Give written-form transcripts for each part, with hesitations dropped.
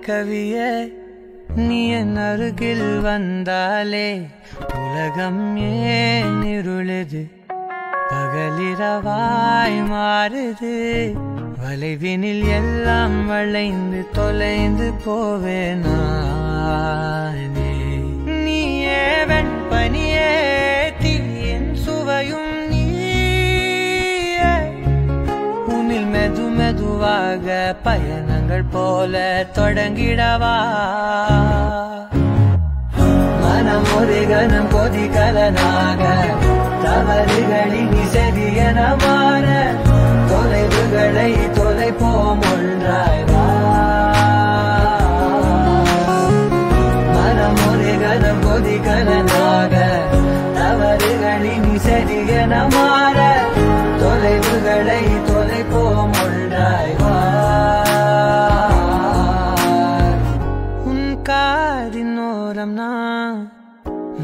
கவியே நீ என் அருகில் வந்தாலே உலகம் ஏன் இருளுது பகலிரவாய் மாறுது வளைவினில் எல்லாம் வளைந்து தொலைந்து போவேனானே நீயே வெண்பனியே தீயின் சுவையும் மெது மெதுவாக பயணங்கள் போல தொடங்கிடவா மனம் ஒரு கணம் கொதிகலனாக தவறுகளின் சரியன மாற தொலைவுகளை தொலைப்போம் ஒன்றாய் வா மனம் ஒரு கணம் கொதிகலனாக தவறுகளின் சரியன மாற தொலைவுகளை தொலைப்போம் ஒன்றாய் வா உன் காதின் ஓரம் நான்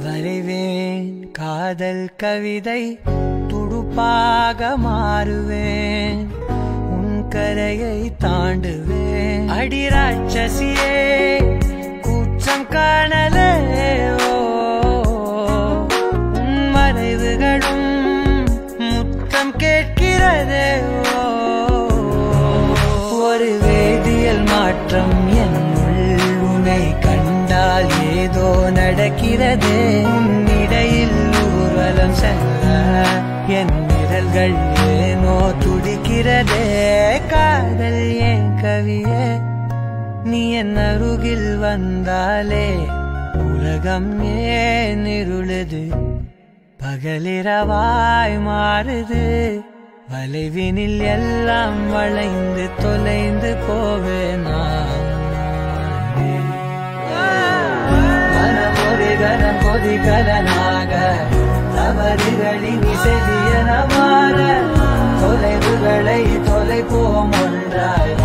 வரைவேன் காதல் கவிதை துடுப்பாக மாறுவேன் உன் கரையை தாண்டுவேன் அடி ராட்சசியே கூச்சம் காணலே உன் மறைவுகளும் கேட்கிறதே ஒரு வேதியியல் மாற்றம் என்னுள் உன்னை கண்டால் ஏதோ நடக்கிறதே இடையில் ஊர்வலம் செல்ல என் விரல்கள் ஏனோ துடிக்கிறதே காதல் ஏன் கவியே நீ என் அருகில் வந்தாலே உலகம் ஏன் இருளுது பகலிரவாய் மாறுது வளைவினில் எல்லாம் வளைந்து தொலைந்து போவேனா மனம் ஒரு கணம் கொதிகலனாக தவறுகளின் சரியன மாற தொலைவுகளை தொலைப்போம் ஒன்றாய்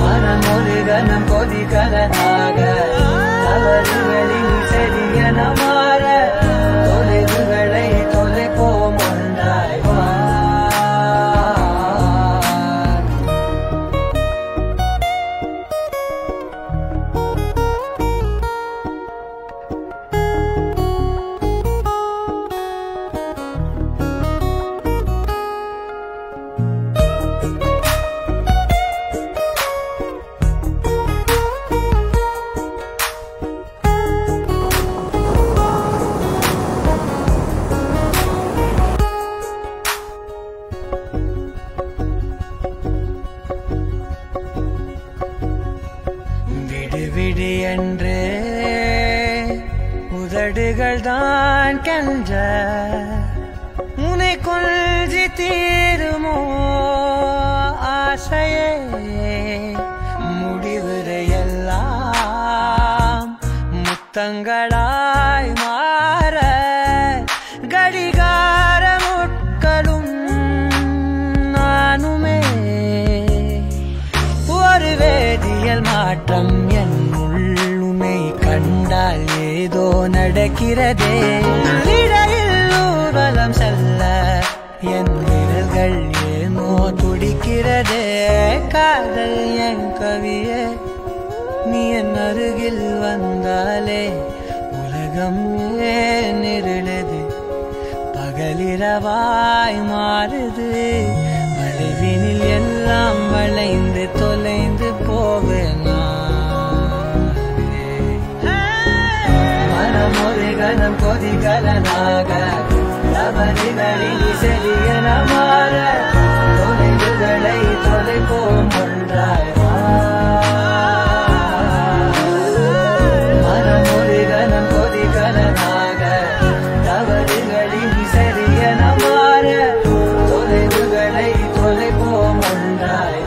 மனம் ஒரு கணம் கொதிகலனாக தவறுகளின் சரியன மாற தொலைவுகளை தொலைப்போம் ஒன்றாய் வா விடு என்று உதடுகள் தான் கென்ற உன்னை கொஞ்சி தீருமோ ஆசையே முடிவுரையெல்லாம் முத்தங்களாய் மாற கடிகார முட்களும் நானுமே ஒரு வேதியியல் மாற்றம் என்னுள்ளே கண்டால் ஏதோ நடக்கிறதே இடையில் ஊர்வலம் செல்ல என் விரல்கள் ஏனோ துடிக்கிறதே காதல் என் கவியே நீ என் அருகில் வந்தாலே உலகம் ஏன் இருளுது பகலிரவாய் மாறுது வளைவினில் எல்லாம் வளைந்து தொலைந்து போவேனா மனம் ஒரு கணம் கொதிகலனாக தவறுகளின் சரியன மாற தொலைவுகளை தொலைப்போம் ஒன்றாய் மனம் ஒரு கணம் கொதிகலனாக தவறுகளின் சரியன மாற தொலைவுகளை தொலைப்போம் ஒன்றாய்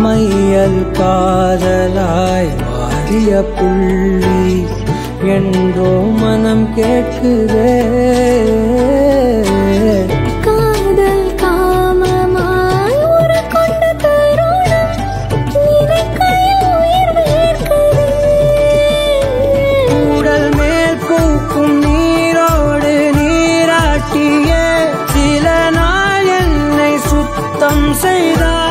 மையல் காதலாய் மாறிய புள்ளி என்றோ மனம் கேட்குதே. காதல் காமமாய் ஒரு கொண்ட தருணம் நினைக்கையில் உயிர் வேர்க்குதே. உடல் மேல் பூக்கும் நீரோடு நீராட்டியே சில நாள் என்னை சுத்தம் செய்தார்.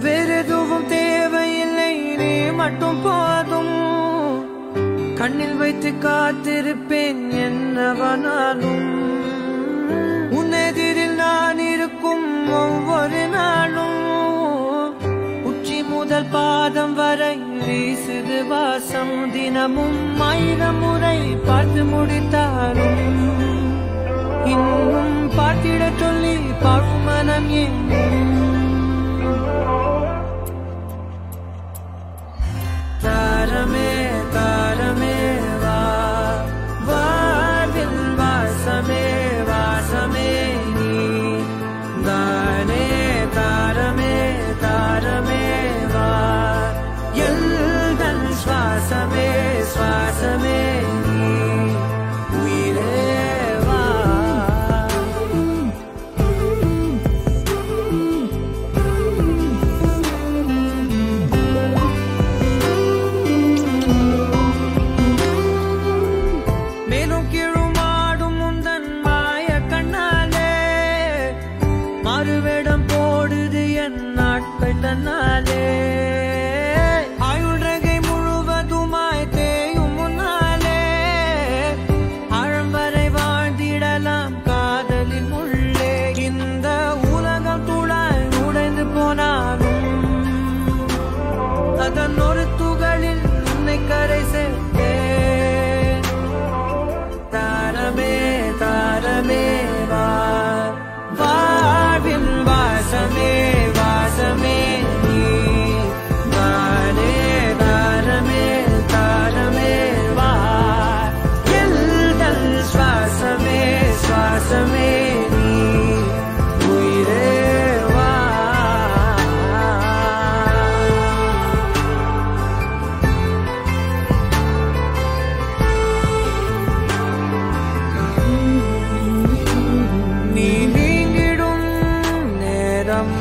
வேறெதுவும் தேவையில்லை, நீ மட்டும் போதும். கண்ணில் வைத்து காத்திருப்பேன் என்னவனாலும். உன்னெதிரில் நான் இருக்கும் ஒவ்வொரு நாளும் உச்சி முதல் பாதம் வரை வீசுது வாசம். தினமும் 1000 முறை பார்த்து முடித்தாலும் இன்னும் பார்த்திட சொல்லி பழுமனம் எங்கும். தாரமே தாரமே வா, வாழ்வில் வாசமே வாசமே நீ தானே. தாரமே தாரமே வா, எல்தன் சுவாசமே சுவாசமே நீ உயிரே வா. மாறுவேடம் போடுது என் நாட்கள் தன்னாலே. ஆயுள்ரகை முழுவதுமாய் தேயும் முன்னாலே ஆழம் வரை வாழ்ந்திடலாம் காதலின் உள்ளே. இந்த உலகம் துளாய் உடைந்து போனாலும் அதன் ஒரு துகளில் உன்னை கரை சேர்த்தேன். தாரமே தாரமே வா, வாழ்வில் வாசமே வாசமே நீ தானே. தாரமே தாரமே வா, எல்தல் சுவாசமே சுவாசமே நீ உயிரே வா. நீ நீங்கிடும் நேரம்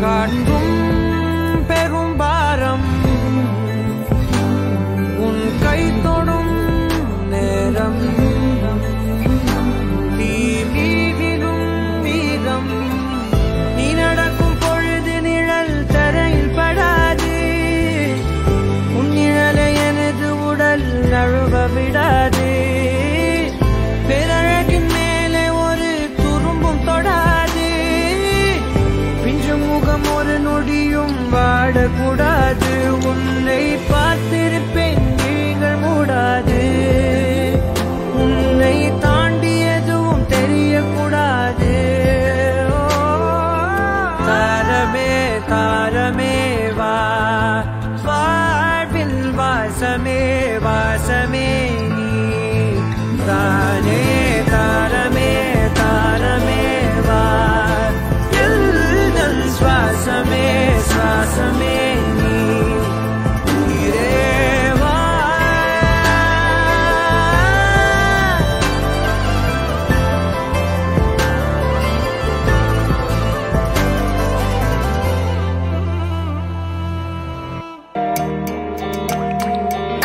காட்டும் பெரும் பாரம். உன் கை தொடும் நேரம் நீ மீதிடும் மீதம். நீ நடக்கும் பொழுது நிழல் தரையில் படாது. உன் நிழலை எனது உடல் நழுவ விடாது. பேரழகின் மேலே ஒரு துரும்பும் தொடாது. வாசமே தாரமே வா வாழ்வில் வாசமே வாசமே நீ தானே தாரமே தாரமே வா எல்தல் சுவாசமே சுவாசமே நீ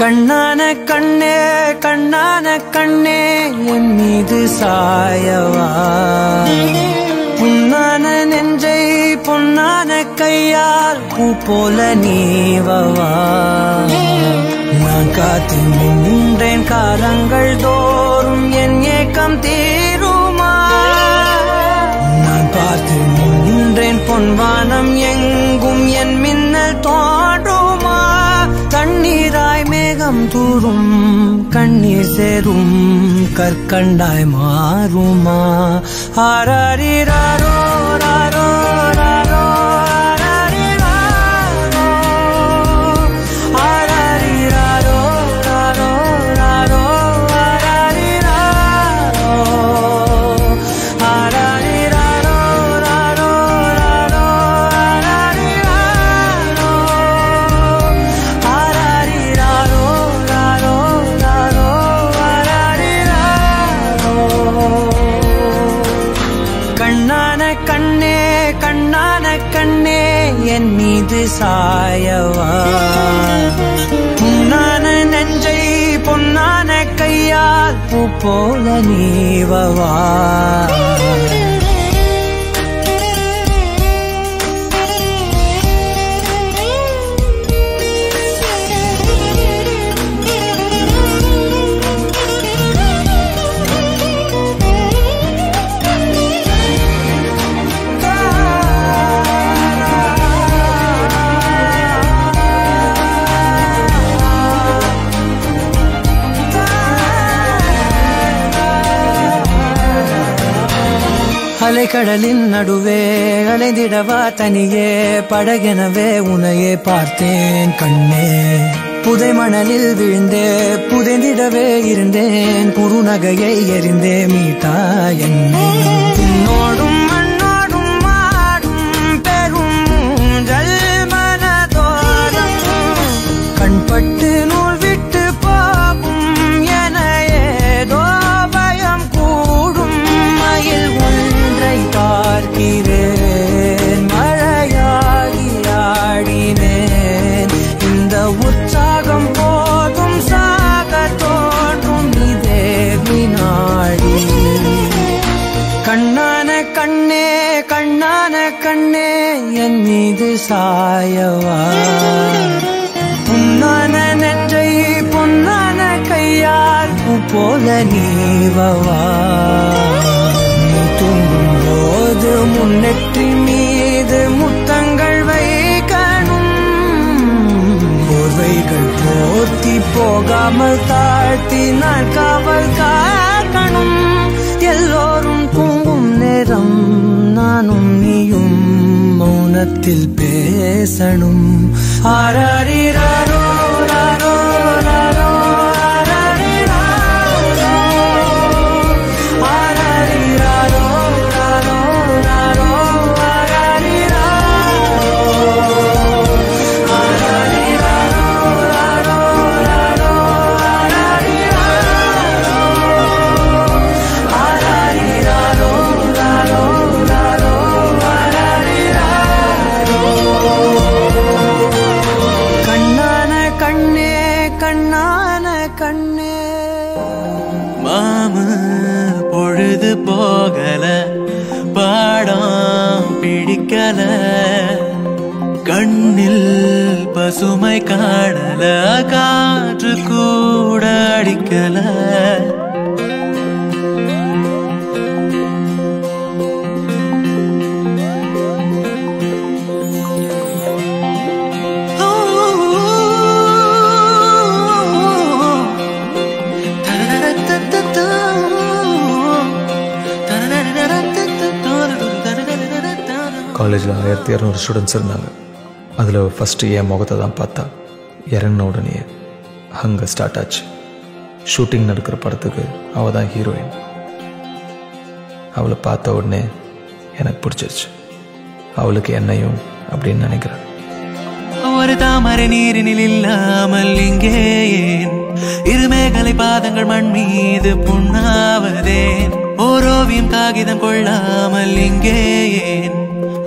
கண்ணான கண்ணே கண்ணான கண்ணே என் மீது சாயவா புண்ணான நெஞ்சை பொன்னான கையால் பூ போல நீவவா நான் காத்து நின்றேன் காலங்கள் தோறும் என் ஏக்கம் தீருமா நான் பார்த்து நின்றேன் பொன்வானம் எங்கும் என் மின்னல் தோன்றுமா தண்ணீராய் மேகம் தூரும் கண்ணீர் சேரும் கற்கண்டாய் மாறுமா ஆராரிராரோ ராரோ ராரோ ஆராரிராரோ ராரோ ராரோ ஆராரிராரோ ராரோ ராரோ கண்ணான கண்ணே கண்ணான கண்ணே என் மீது சாயவா புண்ணான நெஞ்சை பொன்னான கையால் பூ போல நீவவா அலைக்கடலின் நடுவே அலைந்திடவா தனியே படகெனவே உனையே பார்த்தேன் கண்ணே புதை மணலில் விழுந்தே புதைந்திடவே இருந்தேன் குறுநகையை எறிந்தே மீட்டா என்னை உன்னோடும் மண்ணோடும் மாடும் பெரும் மூஞ்சல் மனதோரம் கண்பட்டு நூல் விட்டு போகும் என ஏதோ பயம் கூடும் மயில் பார்க்கிறேன் மழையாகி ஆடினேன் இந்த உற்சாகம் போதும் சாக தோன்றும் இதே வினாடி கண்ணான கண்ணே கண்ணான கண்ணே என் மீது சாயவா புண்ணான நெஞ்சை பொன்னான கையால் பூ போல நீவவா போது முன்னெற்றி மீது முத்தங்கள் வைக்கணும் போர்வைகள் போர்த்தி போகாமல் தாழ்த்தி நான் காவல் காக்கணும் எல்லோரும் தூங்கும் நேரம் நானும் நீயும் மௌனத்தில் பேசணும் ஆராரிராரோ ராரோ ராரோ பொழுது போகல பாடம் பிடிக்கல கண்ணில் பசுமை காணல காற்று கூட அடிக்கல காலேஜ் ஸ்டேஜில் 1200 ஸ்டூடெண்ட்ஸ் இருந்தாங்க. அதில் ஃபஸ்ட்டு என் முகத்தை தான் பார்த்தா. இறங்கின உடனே அங்கே ஸ்டார்ட் ஆச்சு. ஷூட்டிங் நடக்கிற படத்துக்கு அவள் தான் ஹீரோயின். அவளை பார்த்த உடனே எனக்கு பிடிச்சிருச்சு. அவளுக்கு என்னையும் அப்படின்னு நினைக்கிறேன். ஒரு தாமரை நீரினில் இல்லாமல் இங்கே ஏன் இருமேகலை பாதங்கள் மண் மீது புண்ணாவதேன்? ஓரோவியம் காகிதம் கொள்ளாமல் இங்கே ஏன்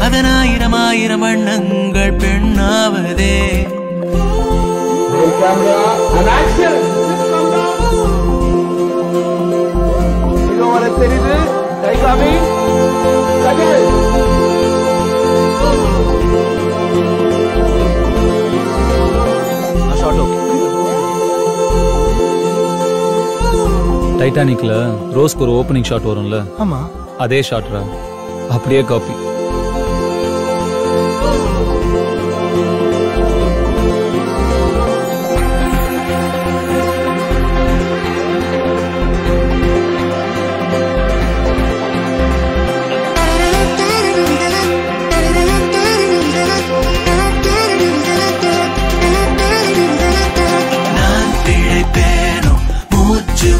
அதன் ஆயிரம் ஆயிரம் வண்ணங்கள் பெண்ணாவதே? டைட்டானிக்ல ரோஸ்க்கு ஒரு ஓப்பனிங் ஷாட் வரும்ல, ஆமா அதே ஷாட்ரா, அப்படியே காப்பி.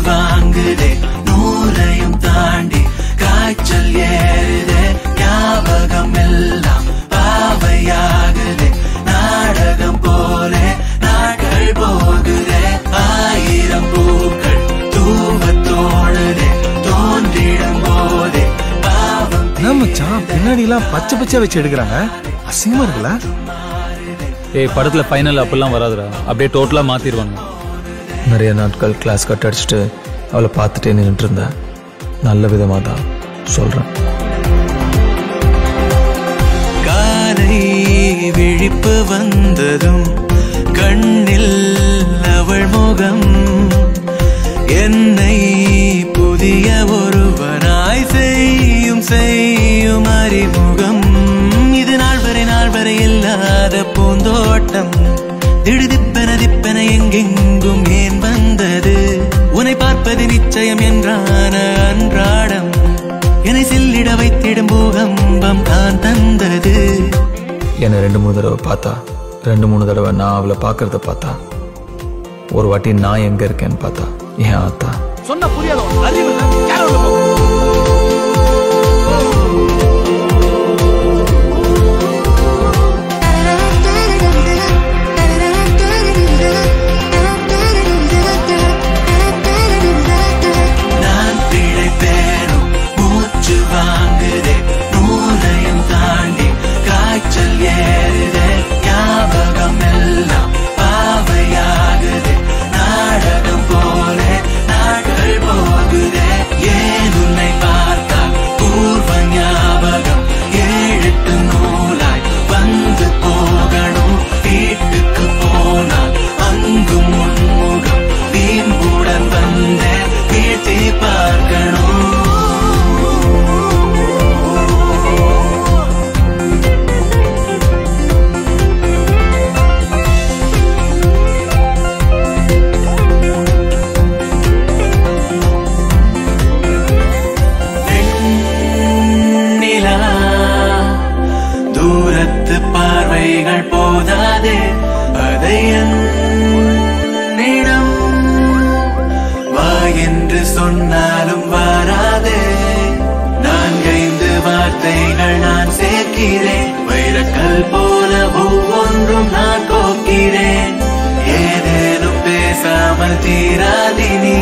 வாங்குதே நூறையும் தாண்டி காய்ச்சல் ஏறுதே, ஞாபகம் எல்லாம் பாவையாகுதே, நாடகம் போலே நாட்கள் போகுதே, ஆயிரம் பூக்கள் தூவ தோணுதே, தோன்றிடும் போதே பாவம். மச்சான் பின்னாடி எல்லாம் பச்சை பச்சை வச்சு எடுக்கிறாங்க, அசிங்கமா இருக்குல்ல? ஏய், படத்துல ஃபைனல் அப்பெல்லாம் வராதுடா, அப்படியே டோட்டலா மாத்திடுவாங்க. நிறைய நாட்கள் கிளாஸ் கட் அடிச்சுட்டு அவளை பார்த்துட்டே நின்றுட்டு இருந்தேன். நல்ல விதமாக தான் சொல்கிறேன். காலை விழிப்பு வந்ததும் கண்ணில் அவள் முகம் என்னை புதிய ஒருவனாய் செய்யும் அறிமுகம். இது நாள் வரை இல்லாத பூந்தோட்டம், திடுதிப்பென எங்கெங்கும் ஏன் வந்தது? உன்னை பார்ப்பது நிச்சயம் என்றான அன்றாடம், என்னை சில்லிட வைத்திடும் பூகம்பம் தான் தந்தது. என்னை 2-3 தடவை பார்த்தா, 2-3 தடவை நான் அவளை பார்க்கறத பார்த்தா, ஒரு வாட்டி நான் எங்க இருக்கேன்னு பார்த்தா என் ஆத்தா. சொன்ன புரியாத வாங்குதே நூறையும் தாண்டி காய்ச்சல் ஏறுதே, ஞாபகம் எல்லாம் பாவையாகுதே, நாடகம் போலே நாட்கள் போகுதே. ஏன் உன்னை பார்த்தா பூர்வ ஞாபகம் 7-8 நூலாய் வந்து போகணும். வீட்டுக்கு போனால் அங்கும் முன்முகம் வீம்புடன் வந்தேன், வீழ்த்தி பார்க்கணும். தூரத்து பார்வைகள் போதாதே, அதை என்னிடம் வா என்று சொன்னாலும் வராதே. 4-5 வார்த்தைகள் நான் சேர்க்கிறேன், வைரக்கல் போல ஒவ்வொன்றும் நான் கோக்கிறேன். ஏதேனும் பேசாமல் தீராதினி